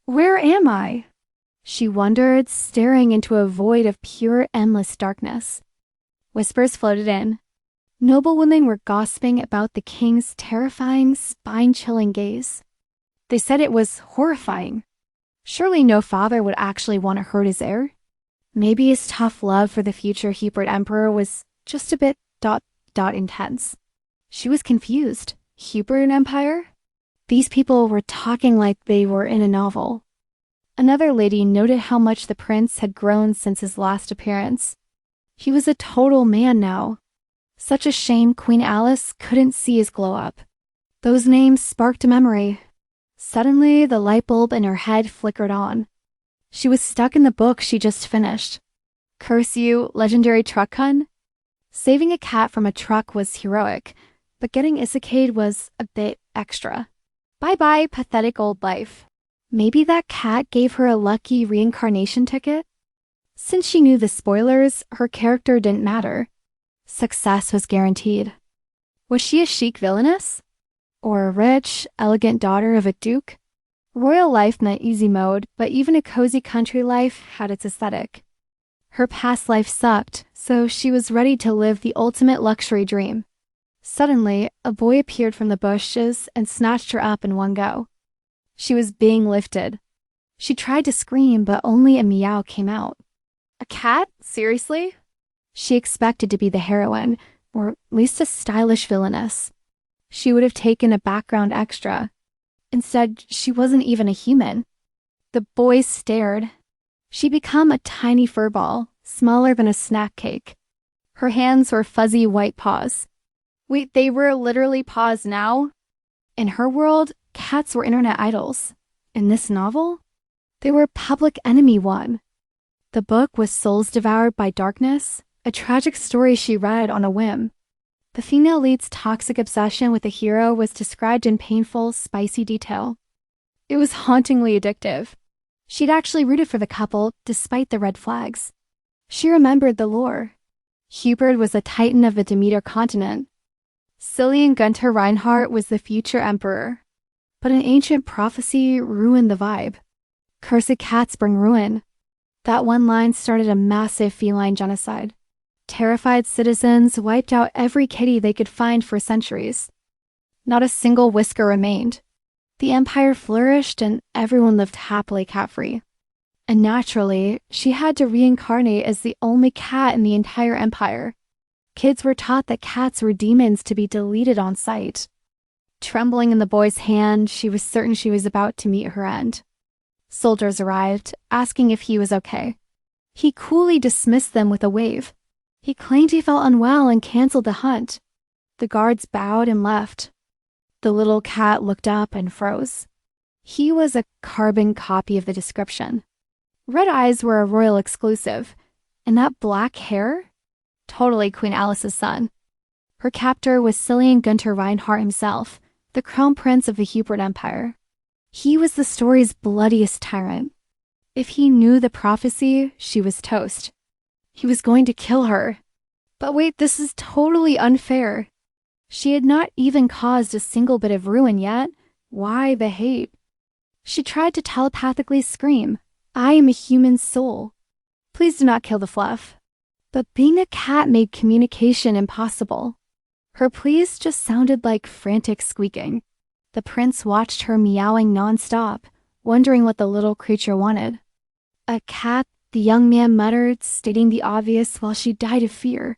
Where am I? She wondered, staring into a void of pure, endless darkness. Whispers floated in. Noblewomen were gossiping about the king's terrifying, spine-chilling gaze. They said it was horrifying. Surely no father would actually want to hurt his heir. Maybe his tough love for the future Huppard Emperor was just a bit ... intense. She was confused. Huppard Empire? These people were talking like they were in a novel. Another lady noted how much the prince had grown since his last appearance. He was a total man now. Such a shame Queen Alice couldn't see his glow up. Those names sparked a memory. Suddenly, the light bulb in her head flickered on. She was stuck in the book she just finished. Curse you, legendary truck hun? Saving a cat from a truck was heroic, but getting isekai'd was a bit extra. Bye-bye, pathetic old life. Maybe that cat gave her a lucky reincarnation ticket? Since she knew the spoilers, her character didn't matter. Success was guaranteed. Was she a chic villainess? Or a rich, elegant daughter of a duke? Royal life meant easy mode, but even a cozy country life had its aesthetic. Her past life sucked, so she was ready to live the ultimate luxury dream. Suddenly, a boy appeared from the bushes and snatched her up in one go. She was being lifted. She tried to scream, but only a meow came out. A cat? Seriously? She expected to be the heroine, or at least a stylish villainess. She would have taken a background extra. Instead, she wasn't even a human. The boy stared. She'd become a tiny furball, smaller than a snack cake. Her hands were fuzzy white paws. Wait, they were literally paws now? In her world, cats were internet idols. In this novel, they were public enemy one. The book was Souls Devoured by Darkness, a tragic story she read on a whim. The female lead's toxic obsession with the hero was described in painful, spicy detail. It was hauntingly addictive. She'd actually rooted for the couple, despite the red flags. She remembered the lore. Huppard was a titan of the Demeter continent. Sillian Gwenth Reinhardt was the future emperor. But an ancient prophecy ruined the vibe. Cursed cats bring ruin. That one line started a massive feline genocide. Terrified citizens wiped out every kitty they could find for centuries. Not a single whisker remained. The empire flourished and everyone lived happily cat-free. And naturally, she had to reincarnate as the only cat in the entire empire. Kids were taught that cats were demons to be deleted on sight. Trembling in the boy's hand, she was certain she was about to meet her end. Soldiers arrived, asking if he was okay. He coolly dismissed them with a wave. He claimed he felt unwell and canceled the hunt. The guards bowed and left. The little cat looked up and froze. He was a carbon copy of the description. Red eyes were a royal exclusive, and that black hair? Totally Queen Alice's son. Her captor was Sillian Gwenth Reinhardt himself, the crown prince of the Huppard Empire. He was the story's bloodiest tyrant. If he knew the prophecy, she was toast. He was going to kill her. But wait, this is totally unfair. She had not even caused a single bit of ruin yet. Why the hate? She tried to telepathically scream, "I am a human soul. Please do not kill the fluff." But being a cat made communication impossible. Her pleas just sounded like frantic squeaking. The prince watched her meowing nonstop, wondering what the little creature wanted. A cat, the young man muttered, stating the obvious while she died of fear.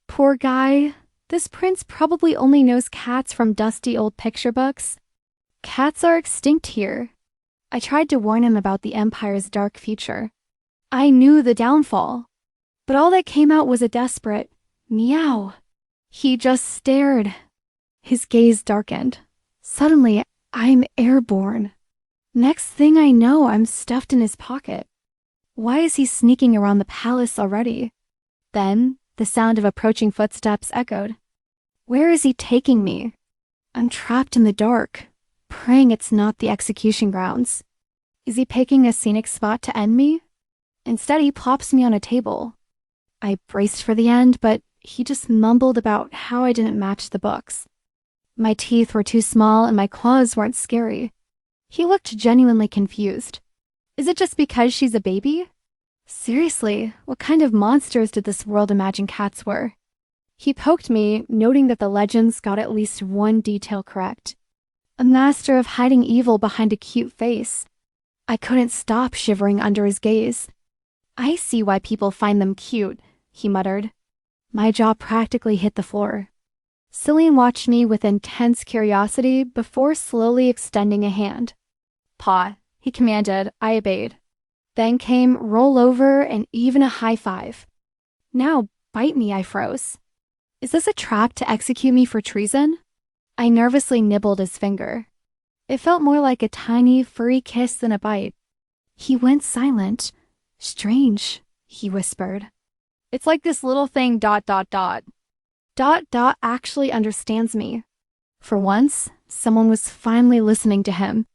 Poor guy. This prince probably only knows cats from dusty old picture books. Cats are extinct here. I tried to warn him about the Empire's dark future. I knew the downfall. But all that came out was a desperate meow. He just stared. His gaze darkened. Suddenly, I'm airborne. Next thing I know, I'm stuffed in his pocket. Why is he sneaking around the palace already? Then, the sound of approaching footsteps echoed. Where is he taking me? I'm trapped in the dark, praying it's not the execution grounds. Is he picking a scenic spot to end me? Instead, he plops me on a table. I braced for the end, but he just mumbled about how I didn't match the books. My teeth were too small and my claws weren't scary. He looked genuinely confused. Is it just because she's a baby? Seriously, what kind of monsters did this world imagine cats were? He poked me, noting that the legends got at least one detail correct. A master of hiding evil behind a cute face. I couldn't stop shivering under his gaze. I see why people find them cute, he muttered. My jaw practically hit the floor. Sillian watched me with intense curiosity before slowly extending a hand. Paw, he commanded. I obeyed. Then came roll over and even a high five. Now bite me, I froze. Is this a trap to execute me for treason? I nervously nibbled his finger. It felt more like a tiny, furry kiss than a bite. He went silent. Strange, he whispered. It's like this little thing ... actually understands me. For once, someone was finally listening to him.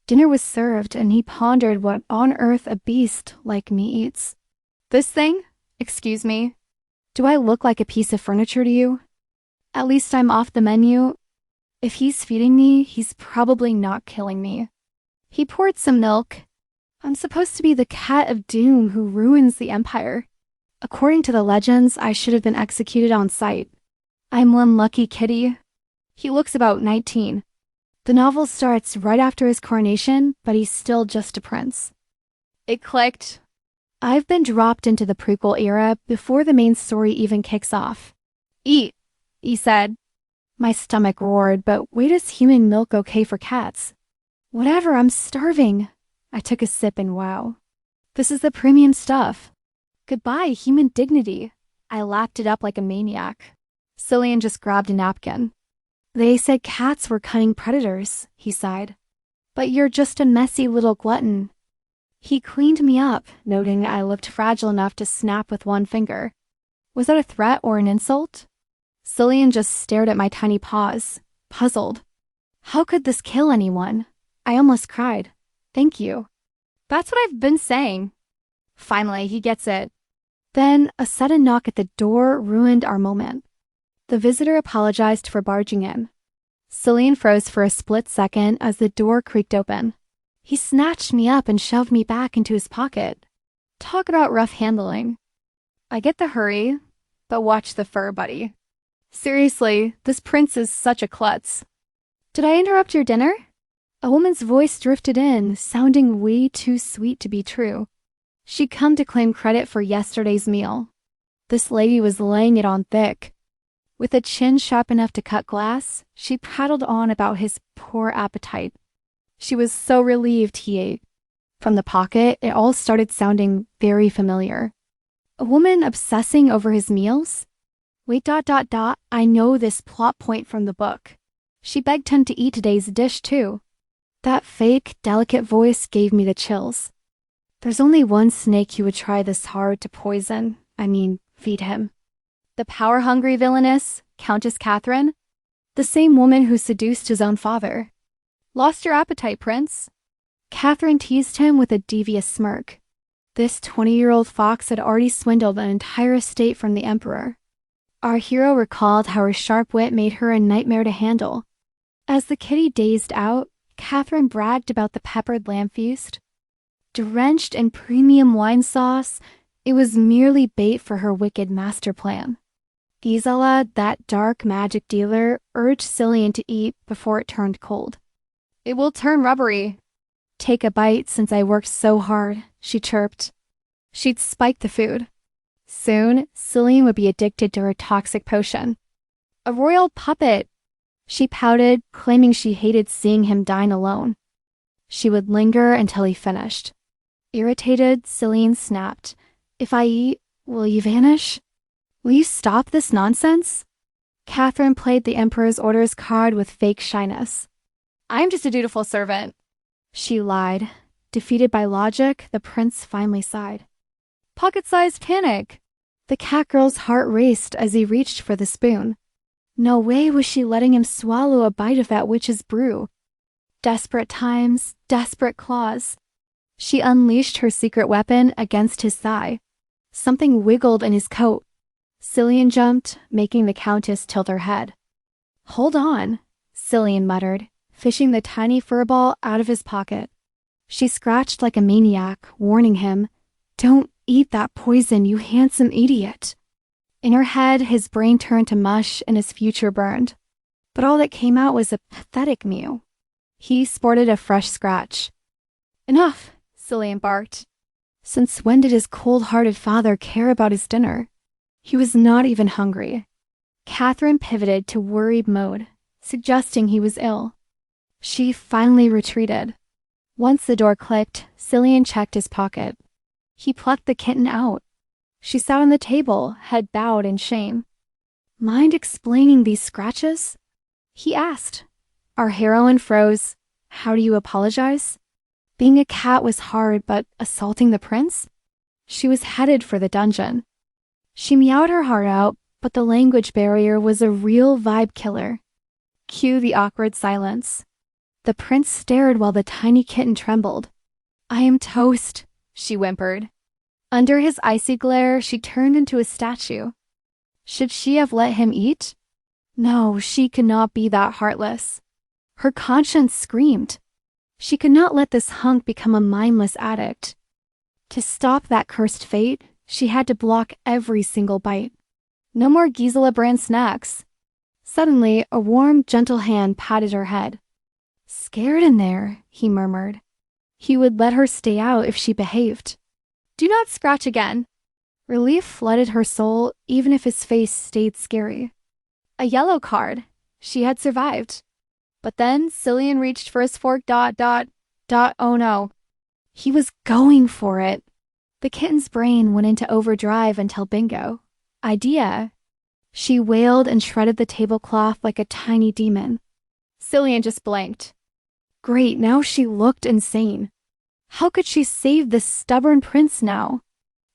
Dinner was served, and he pondered what on earth a beast like me eats. This thing? Excuse me. Do I look like a piece of furniture to you? At least I'm off the menu. If he's feeding me, he's probably not killing me. He poured some milk. I'm supposed to be the cat of doom who ruins the empire. According to the legends, I should have been executed on sight. I'm one lucky kitty. He looks about 19. The novel starts right after his coronation, but he's still just a prince. It clicked. I've been dropped into the prequel era before the main story even kicks off. Eat, he said. My stomach roared, but wait, is human milk okay for cats? Whatever, I'm starving. I took a sip and wow. This is the premium stuff. Goodbye, human dignity. I lapped it up like a maniac. Sillian just grabbed a napkin. They said cats were cunning predators, he sighed. But you're just a messy little glutton. He cleaned me up, noting I looked fragile enough to snap with one finger. Was that a threat or an insult? Sillian just stared at my tiny paws, puzzled. How could this kill anyone? I almost cried. Thank you. That's what I've been saying. Finally, he gets it. Then, a sudden knock at the door ruined our moment. The visitor apologized for barging in. Sillian froze for a split second as the door creaked open. He snatched me up and shoved me back into his pocket. Talk about rough handling. I get the hurry, but watch the fur, buddy. Seriously, this prince is such a klutz. Did I interrupt your dinner? A woman's voice drifted in, sounding way too sweet to be true. She'd come to claim credit for yesterday's meal. This lady was laying it on thick. With a chin sharp enough to cut glass, she prattled on about his poor appetite. She was so relieved he ate. From the pocket, it all started sounding very familiar. A woman obsessing over his meals? Wait, I know this plot point from the book. She begged him to eat today's dish, too. That fake, delicate voice gave me the chills. There's only one snake who would try this hard to feed him. The power-hungry villainess, Countess Catherine, the same woman who seduced his own father. Lost your appetite, Prince? Catherine teased him with a devious smirk. This 20-year-old fox had already swindled an entire estate from the emperor. Our hero recalled how her sharp wit made her a nightmare to handle. As the kitty dazed out, Catherine bragged about the peppered lamb feast. Drenched in premium wine sauce, it was merely bait for her wicked master plan. Gisela, that dark magic dealer, urged Sillian to eat before it turned cold. It will turn rubbery. Take a bite since I worked so hard, she chirped. She'd spiked the food. Soon, Sillian would be addicted to her toxic potion. A royal puppet. She pouted, claiming she hated seeing him dine alone. She would linger until he finished. Irritated, Sillian snapped. If I eat, will you vanish? Will you stop this nonsense? Catherine played the Emperor's orders card with fake shyness. I'm just a dutiful servant. She lied. Defeated by logic, the prince finally sighed. Pocket-sized panic. The cat girl's heart raced as he reached for the spoon. No way was she letting him swallow a bite of that witch's brew. Desperate times, desperate claws. She unleashed her secret weapon against his thigh. Something wiggled in his coat. Sillian jumped, making the Countess tilt her head. Hold on, Sillian muttered, fishing the tiny fur ball out of his pocket. She scratched like a maniac, warning him, "Don't eat that poison, you handsome idiot." In her head, his brain turned to mush and his future burned. But all that came out was a pathetic mew. He sported a fresh scratch. "Enough," Sillian barked. Since when did his cold-hearted father care about his dinner? He was not even hungry. Catherine pivoted to worried mode, suggesting he was ill. She finally retreated. Once the door clicked, Sillian checked his pocket. He plucked the kitten out. She sat on the table, head bowed in shame. "Mind explaining these scratches?" he asked. Our heroine froze. "How do you apologize?" Being a cat was hard, but assaulting the prince? She was headed for the dungeon. She meowed her heart out, but the language barrier was a real vibe killer. Cue the awkward silence. The prince stared while the tiny kitten trembled. "I am toast," she whimpered. Under his icy glare, she turned into a statue. Should she have let him eat? No, she could not be that heartless. Her conscience screamed. She could not let this hunk become a mindless addict. To stop that cursed fate, she had to block every single bite. No more Gisela brand snacks. Suddenly, a warm, gentle hand patted her head. "Scared in there," he murmured. He would let her stay out if she behaved. "Do not scratch again." Relief flooded her soul, even if his face stayed scary. A yellow card. She had survived. But then Sillian reached for his fork. Oh no. He was going for it. The kitten's brain went into overdrive until bingo. Idea. She wailed and shredded the tablecloth like a tiny demon. Sillian just blanked. Great, now she looked insane. How could she save this stubborn prince now?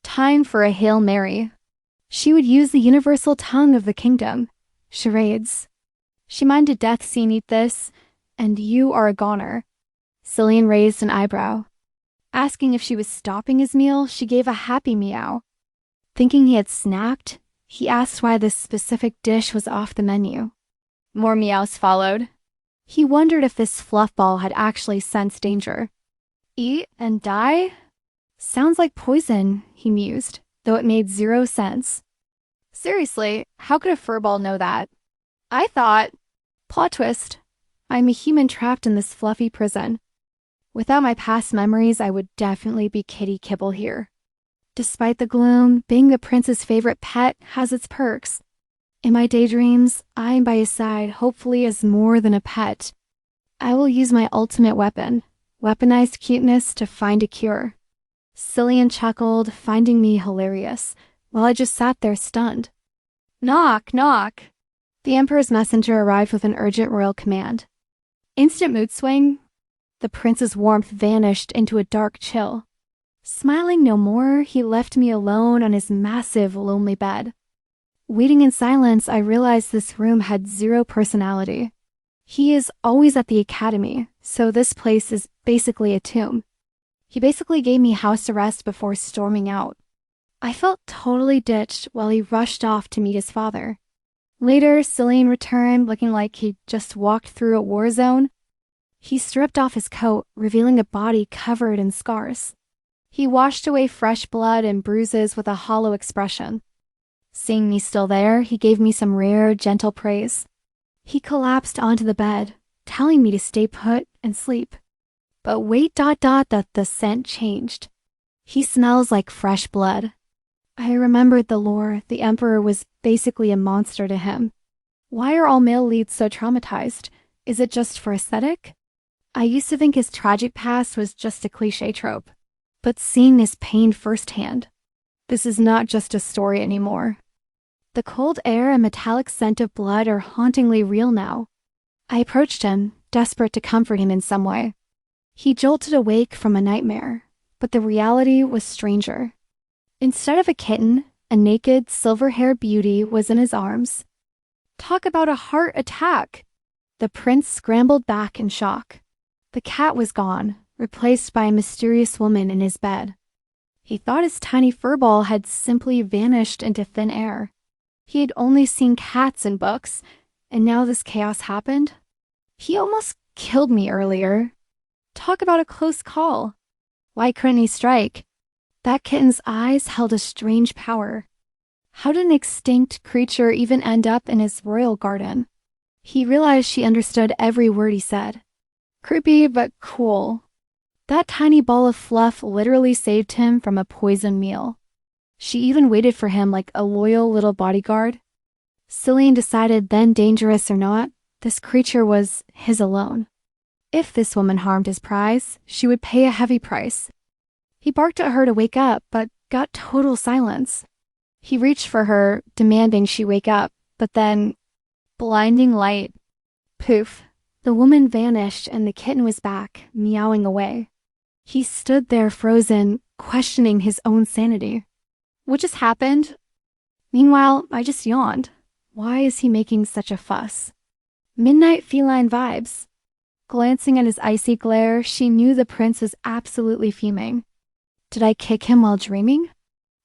Time for a Hail Mary. She would use the universal tongue of the kingdom. Charades. She minded death seen eat this, and you are a goner. Sillian raised an eyebrow. Asking if she was stopping his meal, she gave a happy meow. Thinking he had snapped, he asked why this specific dish was off the menu. More meows followed. He wondered if this fluffball had actually sensed danger. Eat and die? Sounds like poison, he mused, though it made 0 sense. Seriously, how could a furball know that? I thought... Plot twist. I'm a human trapped in this fluffy prison. Without my past memories, I would definitely be kitty kibble here. Despite the gloom, being the prince's favorite pet has its perks. In my daydreams, I'm by his side, hopefully as more than a pet. I will use my ultimate weapon, weaponized cuteness, to find a cure. Sillian chuckled, finding me hilarious, while I just sat there stunned. Knock, knock. The Emperor's messenger arrived with an urgent royal command. Instant mood swing. The prince's warmth vanished into a dark chill. Smiling no more, he left me alone on his massive, lonely bed. Waiting in silence, I realized this room had 0 personality. He is always at the academy, so this place is basically a tomb. He basically gave me house arrest before storming out. I felt totally ditched while he rushed off to meet his father. Later, Sillian returned looking like he'd just walked through a war zone. He stripped off his coat, revealing a body covered in scars. He washed away fresh blood and bruises with a hollow expression. Seeing me still there, he gave me some rare, gentle praise. He collapsed onto the bed, telling me to stay put and sleep. But wait, the scent changed. He smells like fresh blood. I remembered the lore. The Emperor was basically a monster to him. Why are all male leads so traumatized? Is it just for aesthetic? I used to think his tragic past was just a cliché trope. But seeing this pain firsthand, this is not just a story anymore. The cold air and metallic scent of blood are hauntingly real now. I approached him, desperate to comfort him in some way. He jolted awake from a nightmare, but the reality was stranger. Instead of a kitten, a naked, silver-haired beauty was in his arms. Talk about a heart attack! The prince scrambled back in shock. The cat was gone, replaced by a mysterious woman in his bed. He thought his tiny furball had simply vanished into thin air. He had only seen cats in books, and now this chaos happened. He almost killed me earlier. Talk about a close call. Why couldn't he strike? That kitten's eyes held a strange power. How did an extinct creature even end up in his royal garden? He realized she understood every word he said. Creepy, but cool. That tiny ball of fluff literally saved him from a poison meal. She even waited for him like a loyal little bodyguard. Sillian decided, then dangerous or not, this creature was his alone. If this woman harmed his prize, she would pay a heavy price. He barked at her to wake up, but got total silence. He reached for her, demanding she wake up, but then, blinding light. Poof. The woman vanished and the kitten was back, meowing away. He stood there frozen, questioning his own sanity. What just happened? Meanwhile, I just yawned. Why is he making such a fuss? Midnight feline vibes. Glancing at his icy glare, she knew the prince was absolutely fuming. Did I kick him while dreaming?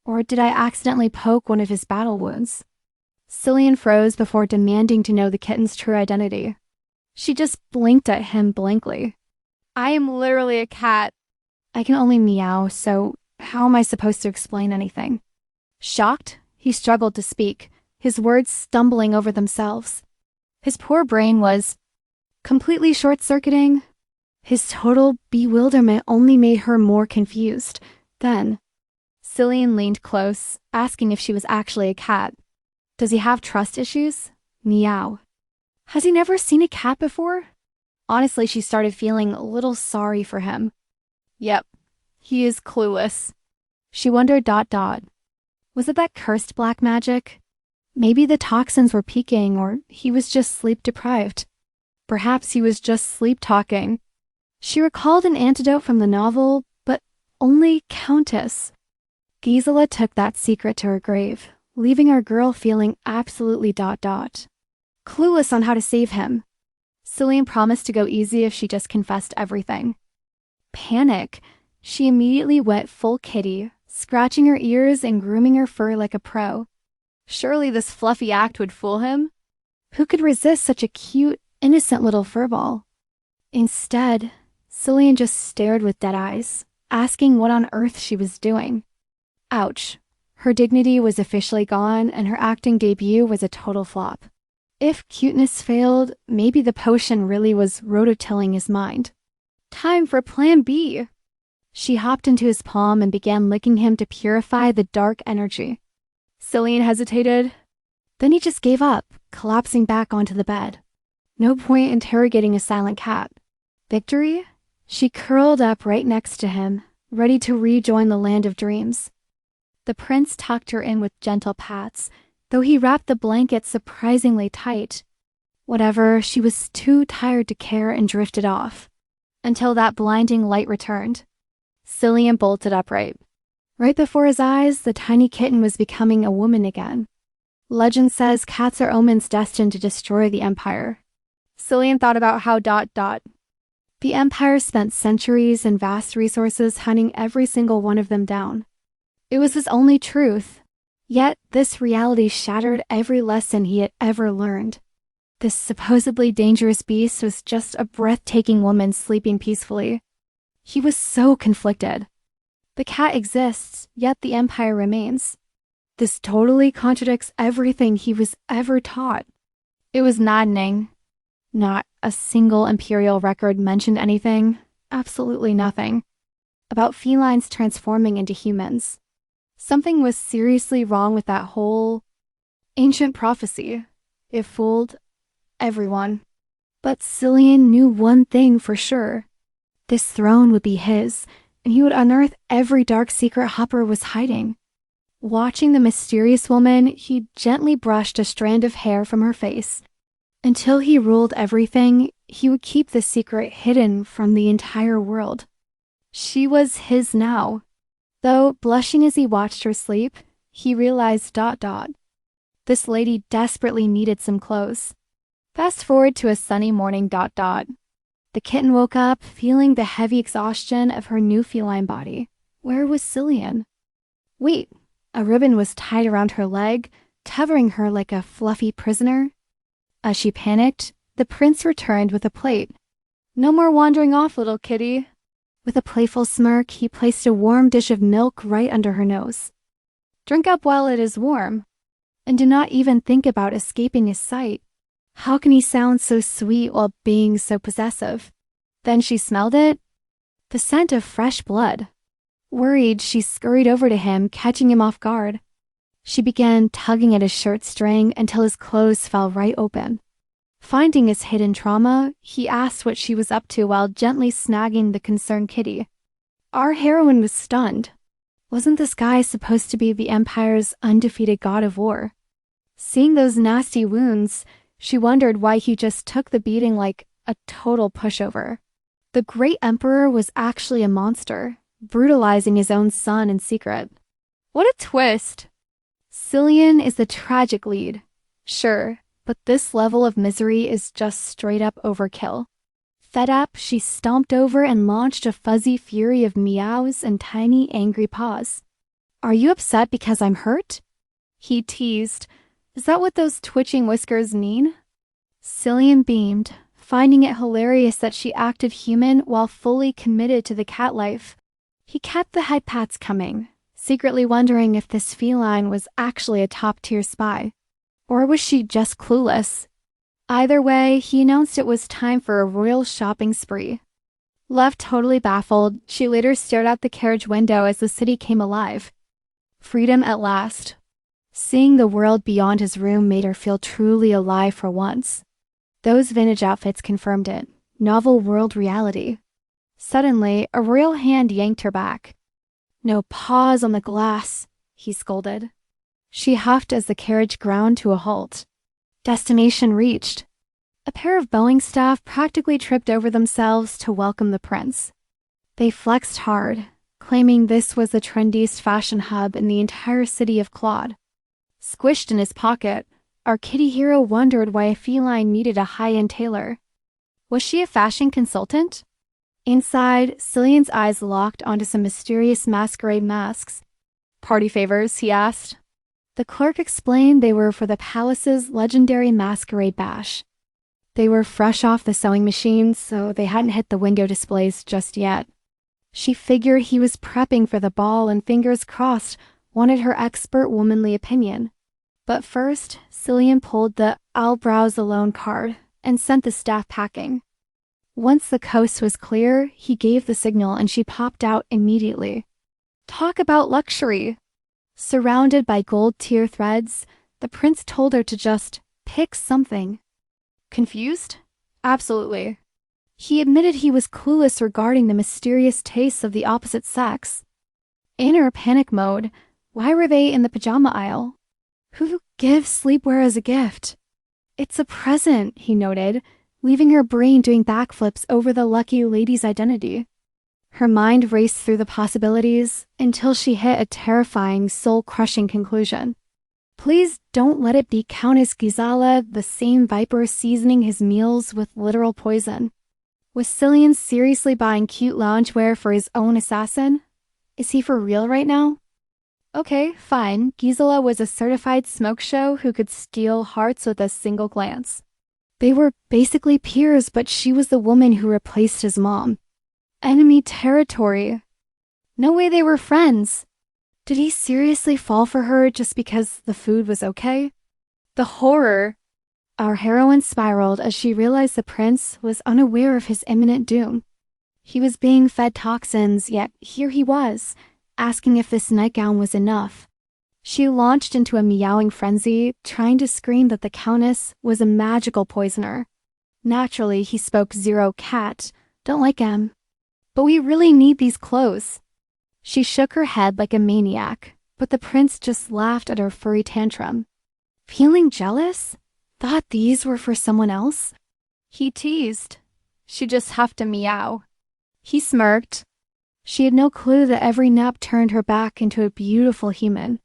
Or did I accidentally poke one of his battle wounds? Sillian froze before demanding to know the kitten's true identity. She just blinked at him blankly. I am literally a cat. I can only meow, so how am I supposed to explain anything? Shocked, he struggled to speak, his words stumbling over themselves. His poor brain was completely short-circuiting. His total bewilderment only made her more confused. Then, Sillian leaned close, asking if she was actually a cat. Does he have trust issues? Meow. Has he never seen a cat before? Honestly, she started feeling a little sorry for him. Yep, he is clueless. She wondered ... Was it that cursed black magic? Maybe the toxins were peaking, or he was just sleep-deprived. Perhaps he was just sleep-talking. She recalled an antidote from the novel, but only Countess. Gisela took that secret to her grave, leaving our girl feeling absolutely ... Clueless on how to save him. Sillian promised to go easy if she just confessed everything. Panic. She immediately went full kitty, scratching her ears and grooming her fur like a pro. Surely this fluffy act would fool him? Who could resist such a cute, innocent little furball? Instead, Sillian just stared with dead eyes, asking what on earth she was doing. Ouch. Her dignity was officially gone, and her acting debut was a total flop. If cuteness failed, maybe the potion really was rototilling his mind. Time for Plan B. She hopped into his palm and began licking him to purify the dark energy. Sillian hesitated. Then he just gave up, collapsing back onto the bed. No point interrogating a silent cat. Victory? She curled up right next to him, ready to rejoin the land of dreams. The prince tucked her in with gentle pats, though he wrapped the blanket surprisingly tight. Whatever, she was too tired to care and drifted off. Until that blinding light returned. Sillian bolted upright. Right before his eyes, the tiny kitten was becoming a woman again. Legend says cats are omens destined to destroy the Empire. Sillian thought about how ... The Empire spent centuries and vast resources hunting every single one of them down. It was his only truth. Yet this reality shattered every lesson he had ever learned. This supposedly dangerous beast was just a breathtaking woman sleeping peacefully. He was so conflicted. The cat exists, yet the Empire remains. This totally contradicts everything he was ever taught. It was maddening. Not a single imperial record mentioned anything, absolutely nothing, about felines transforming into humans. Something was seriously wrong with that whole ancient prophecy. It fooled everyone. But Sillian knew one thing for sure. This throne would be his, and he would unearth every dark secret Hopper was hiding. Watching the mysterious woman, he gently brushed a strand of hair from her face. Until he ruled everything, he would keep the secret hidden from the entire world. She was his now. Though, blushing as he watched her sleep, he realized ... This lady desperately needed some clothes. Fast forward to a sunny morning ... The kitten woke up, feeling the heavy exhaustion of her new feline body. Where was Sillian? Wait, a ribbon was tied around her leg, covering her like a fluffy prisoner. As she panicked, the prince returned with a plate. No more wandering off, little kitty. With a playful smirk, he placed a warm dish of milk right under her nose. Drink up while it is warm, and do not even think about escaping his sight. How can he sound so sweet while being so possessive? Then she smelled it. The scent of fresh blood. Worried, she scurried over to him, catching him off guard. She began tugging at his shirt string until his clothes fell right open. Finding his hidden trauma, he asked what she was up to while gently snagging the concerned kitty. Our heroine was stunned. Wasn't this guy supposed to be the Empire's undefeated god of war? Seeing those nasty wounds, she wondered why he just took the beating like a total pushover. The great emperor was actually a monster, brutalizing his own son in secret. What a twist! Sillian is the tragic lead. Sure, but this level of misery is just straight up overkill. Fed up, she stomped over and launched a fuzzy fury of meows and tiny angry paws. Are you upset because I'm hurt? He teased. Is that what those twitching whiskers mean? Sillian beamed, finding it hilarious that she acted human while fully committed to the cat life. He kept the head pats coming, secretly wondering if this feline was actually a top-tier spy. Or was she just clueless? Either way, he announced it was time for a royal shopping spree. Left totally baffled, she later stared out the carriage window as the city came alive. Freedom at last. Seeing the world beyond his room made her feel truly alive for once. Those vintage outfits confirmed it. Novel world reality. Suddenly, a royal hand yanked her back. No paws on the glass, he scolded. She huffed as the carriage ground to a halt. Destination reached. A pair of bowing staff practically tripped over themselves to welcome the prince. They flexed hard, claiming this was the trendiest fashion hub in the entire city of Claude. Squished in his pocket, our kitty hero wondered why a feline needed a high-end tailor. Was she a fashion consultant? Inside, Cillian's eyes locked onto some mysterious masquerade masks. Party favors, he asked. The clerk explained they were for the palace's legendary masquerade bash. They were fresh off the sewing machines, so they hadn't hit the window displays just yet. She figured he was prepping for the ball and fingers crossed wanted her expert womanly opinion. But first, Cillian pulled the "I'll browse alone" card and sent the staff packing. Once the coast was clear, he gave the signal and she popped out immediately. Talk about luxury! Surrounded by gold tier threads, the prince told her to just pick something. Confused? Absolutely. He admitted he was clueless regarding the mysterious tastes of the opposite sex. In her panic mode, why were they in the pajama aisle? Who gives sleepwear as a gift? It's a present, he noted, leaving her brain doing backflips over the lucky lady's identity. Her mind raced through the possibilities until she hit a terrifying, soul-crushing conclusion. Please don't let it be Countess Gisela, the same viper seasoning his meals with literal poison. Was Cillian seriously buying cute loungewear for his own assassin? Is he for real right now? Okay, fine. Gisela was a certified smoke show who could steal hearts with a single glance. They were basically peers, but she was the woman who replaced his mom. Enemy territory. No way they were friends. Did he seriously fall for her just because the food was okay? The horror. Our heroine spiraled as she realized the prince was unaware of his imminent doom. He was being fed toxins, yet here he was, asking if this nightgown was enough. She launched into a meowing frenzy, trying to scream that the Countess was a magical poisoner. Naturally, he spoke zero cat. Don't like him. But we really need these clothes. She shook her head like a maniac, but the prince just laughed at her furry tantrum. Feeling jealous? Thought these were for someone else? He teased. She just huffed to meow. He smirked. She had no clue that every nap turned her back into a beautiful human.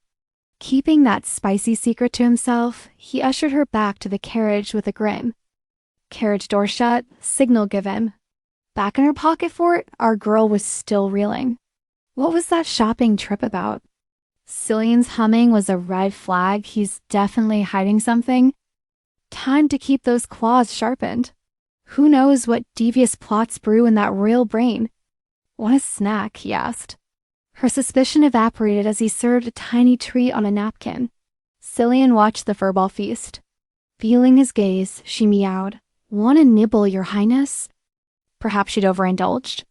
Keeping that spicy secret to himself, he ushered her back to the carriage with a grin. Carriage door shut, signal given. Back in her pocket fort, our girl was still reeling. What was that shopping trip about? Cillian's humming was a red flag. He's definitely hiding something. Time to keep those claws sharpened. Who knows what devious plots brew in that royal brain? Want a snack? He asked. Her suspicion evaporated as he served a tiny treat on a napkin. Sillian watched the furball feast. Feeling his gaze, she meowed. Want a nibble, Your Highness? Perhaps she'd overindulged.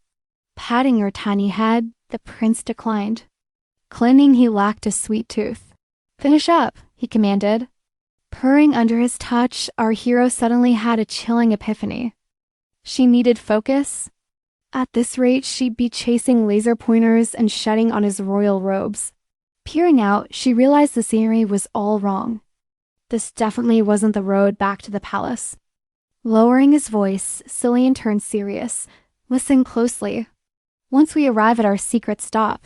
Patting her tiny head, the prince declined. Claiming he lacked a sweet tooth. Finish up, he commanded. Purring under his touch, our hero suddenly had a chilling epiphany. She needed focus. At this rate, she'd be chasing laser pointers and shedding on his royal robes. Peering out, she realized the scenery was all wrong. This definitely wasn't the road back to the palace. Lowering his voice, Sillian turned serious. Listen closely. Once we arrive at our secret stop, ...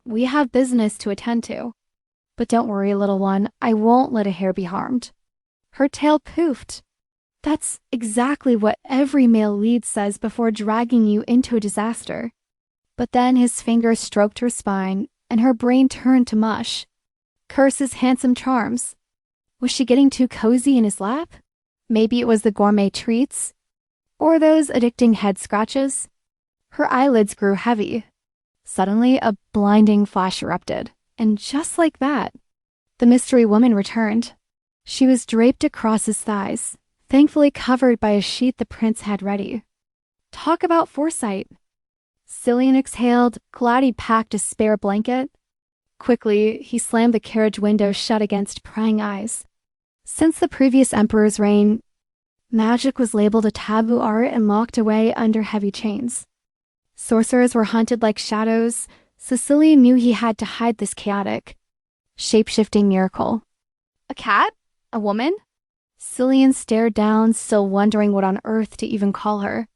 we have business to attend to. But don't worry, little one, I won't let a hair be harmed. Her tail poofed. That's exactly what every male lead says before dragging you into a disaster. But then his fingers stroked her spine, and her brain turned to mush. Curse his handsome charms. Was she getting too cozy in his lap? Maybe it was the gourmet treats? Or those addicting head scratches? Her eyelids grew heavy. Suddenly, a blinding flash erupted. And just like that, the mystery woman returned. She was draped across his thighs, thankfully covered by a sheet the prince had ready. Talk about foresight. Sillian exhaled, glad he'd packed a spare blanket. Quickly, he slammed the carriage window shut against prying eyes. Since the previous emperor's reign, magic was labeled a taboo art and locked away under heavy chains. Sorcerers were hunted like shadows. Sillian knew he had to hide this chaotic, shape-shifting miracle. A cat? A woman? Sillian stared down, still wondering what on earth to even call her.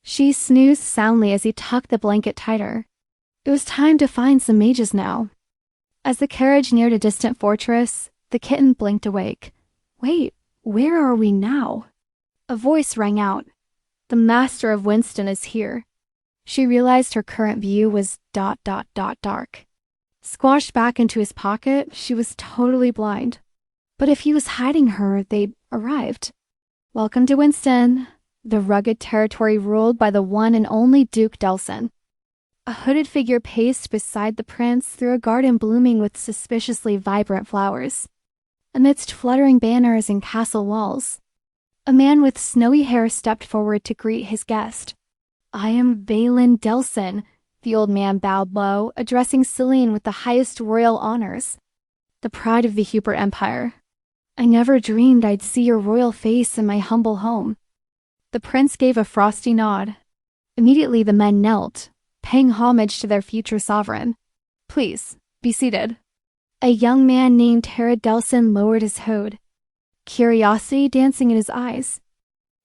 She snoozed soundly as he tucked the blanket tighter. It was time to find some mages now. As the carriage neared a distant fortress, the kitten blinked awake. Wait, where are we now? A voice rang out. The Master of Winston is here. She realized her current view was ... dark. Squashed back into his pocket, she was totally blind. But if he was hiding her, they'd arrived. Welcome to Winston, the rugged territory ruled by the one and only Duke Delson. A hooded figure paced beside the prince through a garden blooming with suspiciously vibrant flowers. Amidst fluttering banners and castle walls, a man with snowy hair stepped forward to greet his guest. I am Valen Delson, the old man bowed low, addressing Sillian with the highest royal honors. The pride of the Huppard Empire. I never dreamed I'd see your royal face in my humble home. The prince gave a frosty nod. Immediately the men knelt, paying homage to their future sovereign. Please, be seated. A young man named Herod Delson lowered his hood, curiosity dancing in his eyes.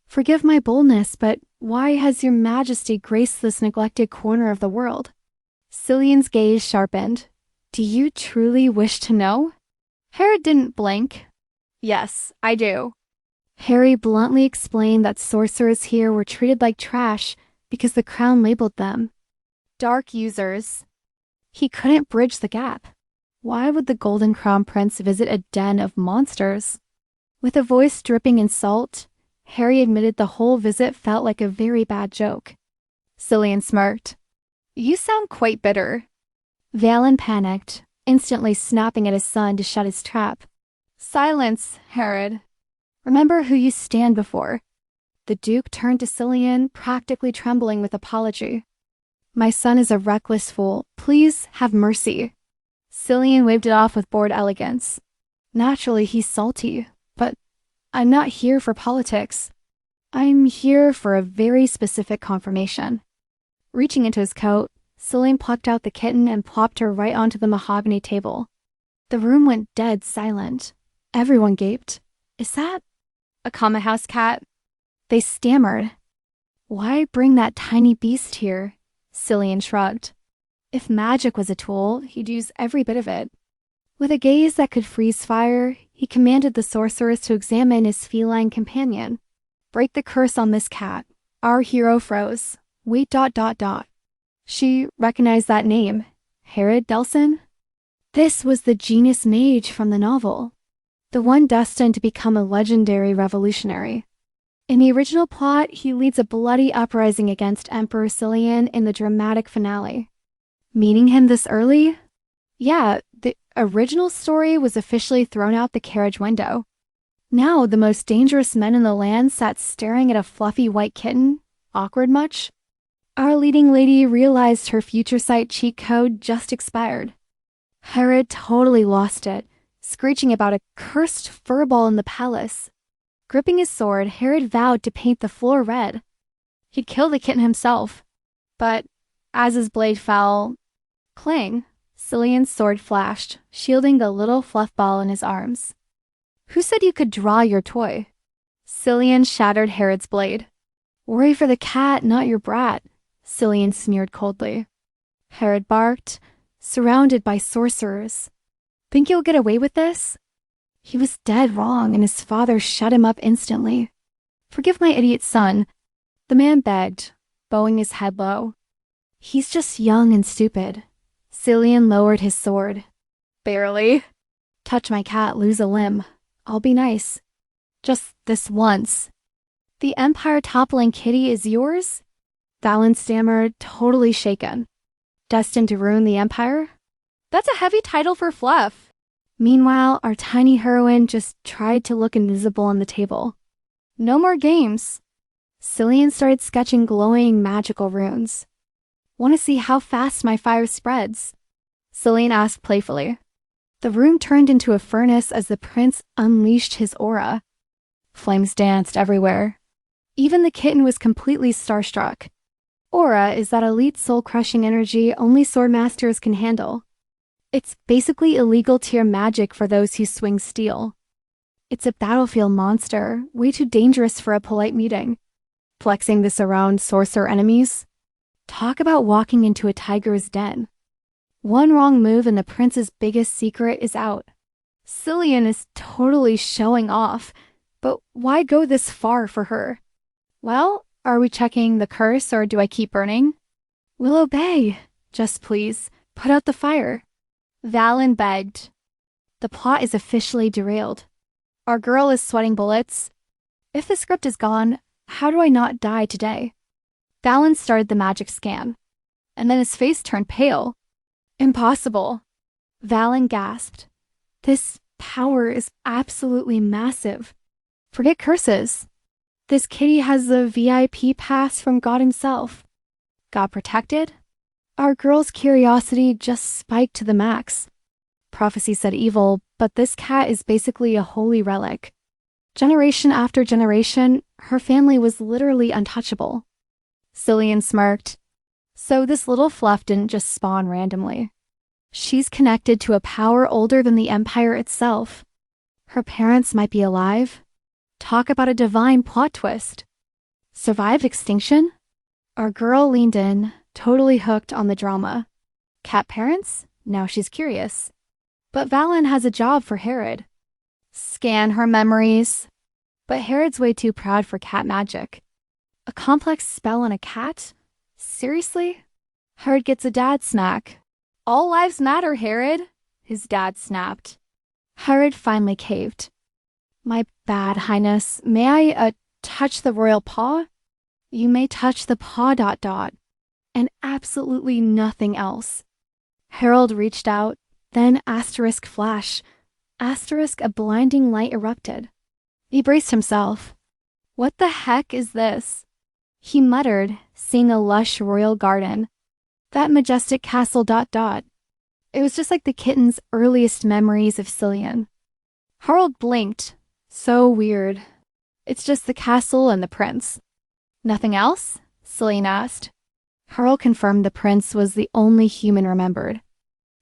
Forgive my boldness, but why has your majesty graced this neglected corner of the world? Sillian's gaze sharpened. Do you truly wish to know? Herod didn't blink. Yes, I do. Harry bluntly explained that sorcerers here were treated like trash because the crown labeled them dark users. He couldn't bridge the gap. Why would the Golden Crown Prince visit a den of monsters? With a voice dripping in salt, Harry admitted the whole visit felt like a very bad joke. Sillian smirked. You sound quite bitter. Valen panicked, instantly snapping at his son to shut his trap. Silence, Herod. Remember who you stand before. The Duke turned to Sillian, practically trembling with apology. My son is a reckless fool. Please have mercy. Sillian waved it off with bored elegance. Naturally, he's salty, but I'm not here for politics. I'm here for a very specific confirmation. Reaching into his coat, Sillian plucked out the kitten and plopped her right onto the mahogany table. The room went dead silent. Everyone gaped. Is that a common house cat? They stammered. Why bring that tiny beast here? Sillian shrugged. If magic was a tool, he'd use every bit of it. With a gaze that could freeze fire, he commanded the sorceress to examine his feline companion. Break the curse on this cat. Our hero froze. Wait ... She recognized that name. Herod Delson? This was the genius mage from the novel. The one destined to become a legendary revolutionary. In the original plot, he leads a bloody uprising against Emperor Sillian in the dramatic finale. Meeting him this early? Yeah, the original story was officially thrown out the carriage window. Now, the most dangerous men in the land sat staring at a fluffy white kitten. Awkward much? Our leading lady realized her future sight cheat code just expired. Herod totally lost it, screeching about a cursed furball in the palace. Gripping his sword, Herod vowed to paint the floor red. He'd kill the kitten himself. But as his blade fell, clang, Sillian's sword flashed, shielding the little fluff ball in his arms. Who said you could draw your toy? Sillian shattered Herod's blade. Worry for the cat, not your brat, Sillian sneered coldly. Herod barked, surrounded by sorcerers. Think you'll get away with this? He was dead wrong, and his father shut him up instantly. Forgive my idiot son, the man begged, bowing his head low. He's just young and stupid. Sillian lowered his sword. Barely. Touch my cat, lose a limb. I'll be nice. Just this once. The empire toppling kitty is yours? Valen stammered, totally shaken. Destined to ruin the empire? That's a heavy title for fluff. Meanwhile, our tiny heroine just tried to look invisible on the table. No more games. Sillian started sketching glowing magical runes. Want to see how fast my fire spreads? Sillian asked playfully. The room turned into a furnace as the prince unleashed his aura. Flames danced everywhere. Even the kitten was completely starstruck. Aura is that elite soul-crushing energy only swordmasters can handle. It's basically illegal tier magic for those who swing steel. It's a battlefield monster, way too dangerous for a polite meeting. Flexing this around sorcerer enemies? Talk about walking into a tiger's den. One wrong move and the prince's biggest secret is out. Sillian is totally showing off, but why go this far for her? Well, are we checking the curse or do I keep burning? We'll obey. Just please, put out the fire. Valen begged. The plot is officially derailed. Our girl is sweating bullets. If the script is gone, how do I not die today? Valen started the magic scan, and then his face turned pale. Impossible. Valen gasped. This power is absolutely massive. Forget curses. This kitty has the VIP pass from God himself. God protected? Our girl's curiosity just spiked to the max. Prophecy said evil, but this cat is basically a holy relic. Generation after generation, her family was literally untouchable. Sillian smirked. So this little fluff didn't just spawn randomly. She's connected to a power older than the empire itself. Her parents might be alive. Talk about a divine plot twist. Survived extinction? Our girl leaned in, totally hooked on the drama. Cat parents? Now she's curious. But Valen has a job for Herod. Scan her memories. But Herod's way too proud for cat magic. A complex spell on a cat? Seriously? Herod gets a dad snack. All lives matter, Herod, his dad snapped. Herod finally caved. My bad, Highness. May I, touch the royal paw? You may touch the paw ... and absolutely nothing else. Harold reached out, then asterisk flash. Asterisk a blinding light erupted. He braced himself. What the heck is this? He muttered, seeing a lush royal garden. That majestic castle ... It was just like the kitten's earliest memories of Sillian. Harold blinked. So weird. It's just the castle and the prince. Nothing else? Sillian asked. Harold confirmed the prince was the only human remembered.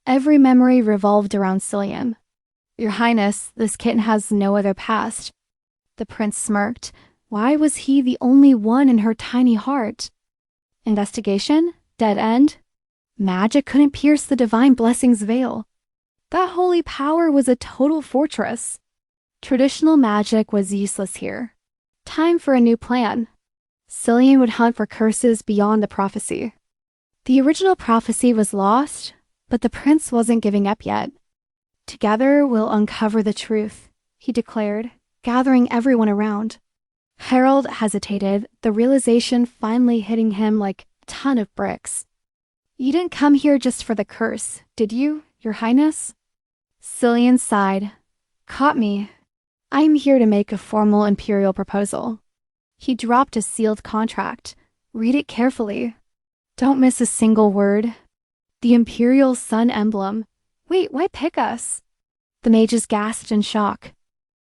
Every memory revolved around Sillian. Your Highness, this kitten has no other past. The prince smirked. Why was he the only one in her tiny heart? Investigation? Dead end? Magic couldn't pierce the divine blessing's veil. That holy power was a total fortress. Traditional magic was useless here. Time for a new plan. Sillian would hunt for curses beyond the prophecy. The original prophecy was lost, but the prince wasn't giving up yet. Together we'll uncover the truth, he declared, gathering everyone around. Harold hesitated, the realization finally hitting him like a ton of bricks. You didn't come here just for the curse, did you, Your Highness? Sillian sighed. Caught me. I'm here to make a formal imperial proposal. He dropped a sealed contract. Read it carefully. Don't miss a single word. The imperial sun emblem. Wait, why pick us? The mages gasped in shock.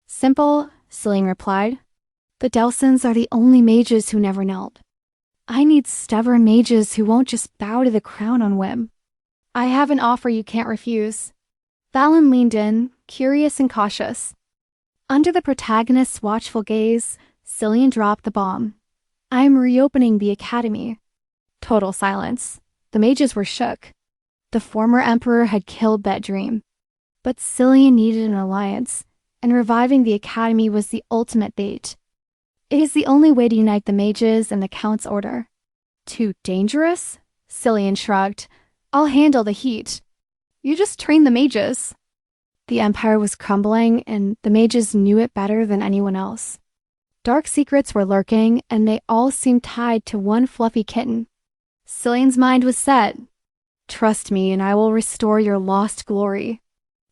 Simple, Sillian replied. The Delsons are the only mages who never knelt. I need stubborn mages who won't just bow to the crown on whim. I have an offer you can't refuse. Valen leaned in, curious and cautious. Under the protagonist's watchful gaze, Sillian dropped the bomb. I'm reopening the academy. Total silence. The mages were shook. The former emperor had killed that dream. But Sillian needed an alliance, and reviving the academy was the ultimate bait. It is the only way to unite the mages and the Count's order. Too dangerous? Sillian shrugged. I'll handle the heat. You just train the mages. The empire was crumbling, and the mages knew it better than anyone else. Dark secrets were lurking, and they all seemed tied to one fluffy kitten. Sillian's mind was set. Trust me, and I will restore your lost glory.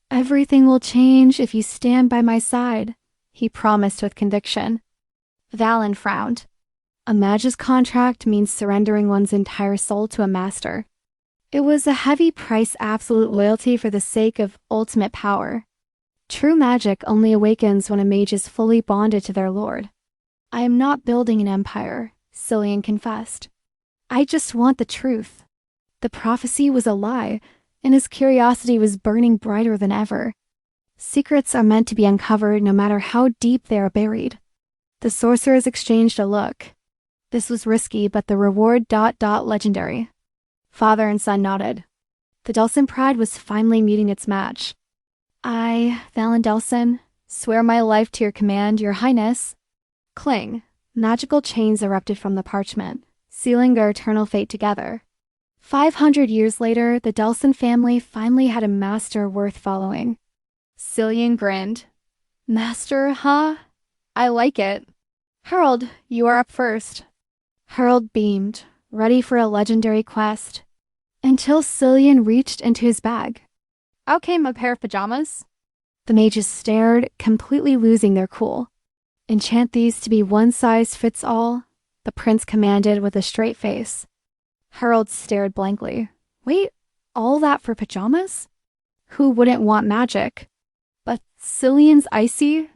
Everything will change if you stand by my side, he promised with conviction. Valen frowned. A mage's contract means surrendering one's entire soul to a master. It was a heavy price absolute loyalty for the sake of ultimate power. True magic only awakens when a mage is fully bonded to their lord. I am not building an empire, Sillian confessed. I just want the truth. The prophecy was a lie, and his curiosity was burning brighter than ever. Secrets are meant to be uncovered no matter how deep they are buried. The sorcerers exchanged a look. This was risky, but the reward ... legendary. Father and son nodded. The Delson pride was finally meeting its match. I, Valen Delson, swear my life to your command, Your Highness. Cling. Magical chains erupted from the parchment, sealing their eternal fate together. 500 years later, the Delson family finally had a master worth following. Sillian grinned. Master, huh? I like it. Harold, you are up first. Harold beamed, ready for a legendary quest, until Sillian reached into his bag. Out came a pair of pajamas. The mages stared, completely losing their cool. Enchant these to be one size fits all, the prince commanded with a straight face. Harold stared blankly. Wait, all that for pajamas? Who wouldn't want magic? But Sillian's icy?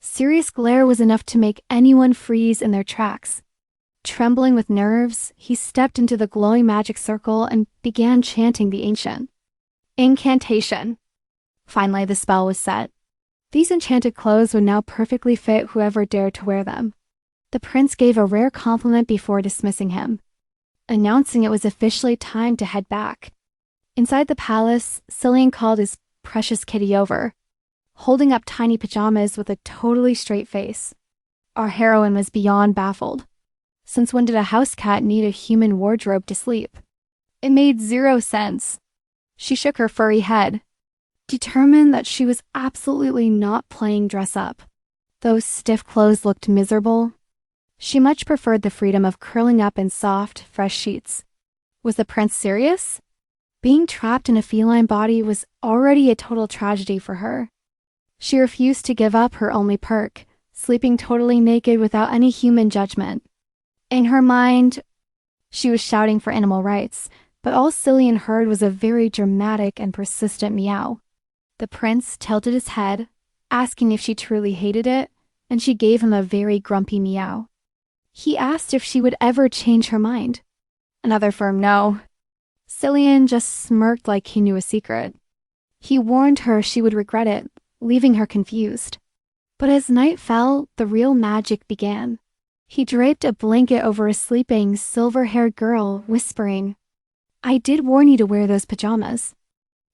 Serious glare was enough to make anyone freeze in their tracks. Trembling with nerves, he stepped into the glowing magic circle and began chanting the ancient incantation. Finally, the spell was set. These enchanted clothes would now perfectly fit whoever dared to wear them. The prince gave a rare compliment before dismissing him, announcing it was officially time to head back. Inside the palace, Sillian called his precious kitty over, holding up tiny pajamas with a totally straight face. Our heroine was beyond baffled. Since when did a house cat need a human wardrobe to sleep? It made 0 sense. She shook her furry head, determined that she was absolutely not playing dress up. Those stiff clothes looked miserable. She much preferred the freedom of curling up in soft, fresh sheets. Was the prince serious? Being trapped in a feline body was already a total tragedy for her. She refused to give up her only perk, sleeping totally naked without any human judgment. In her mind, she was shouting for animal rights, but all Sillian heard was a very dramatic and persistent meow. The prince tilted his head, asking if she truly hated it, and she gave him a very grumpy meow. He asked if she would ever change her mind. Another firm no. Sillian just smirked like he knew a secret. He warned her she would regret it, leaving her confused. But as night fell, the real magic began. He draped a blanket over a sleeping, silver-haired girl, whispering, I did warn you to wear those pajamas.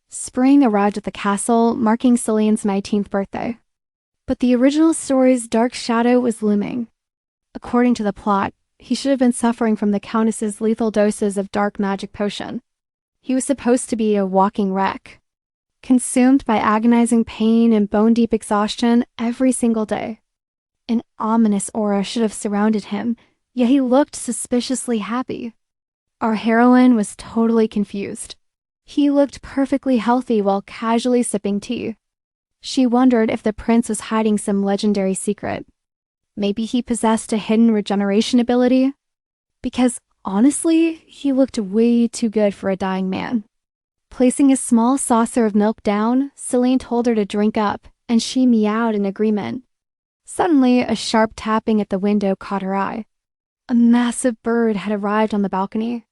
Spring arrived at the castle, marking Sillian's 19th birthday. But the original story's dark shadow was looming. According to the plot, he should have been suffering from the Countess's lethal doses of dark magic potion. He was supposed to be a walking wreck, consumed by agonizing pain and bone-deep exhaustion every single day. An ominous aura should have surrounded him, yet he looked suspiciously happy. Our heroine was totally confused. He looked perfectly healthy while casually sipping tea. She wondered if the prince was hiding some legendary secret. Maybe he possessed a hidden regeneration ability? Because honestly, he looked way too good for a dying man. Placing a small saucer of milk down, Sillian told her to drink up, and she meowed in agreement. Suddenly, a sharp tapping at the window caught her eye. A massive bird had arrived on the balcony.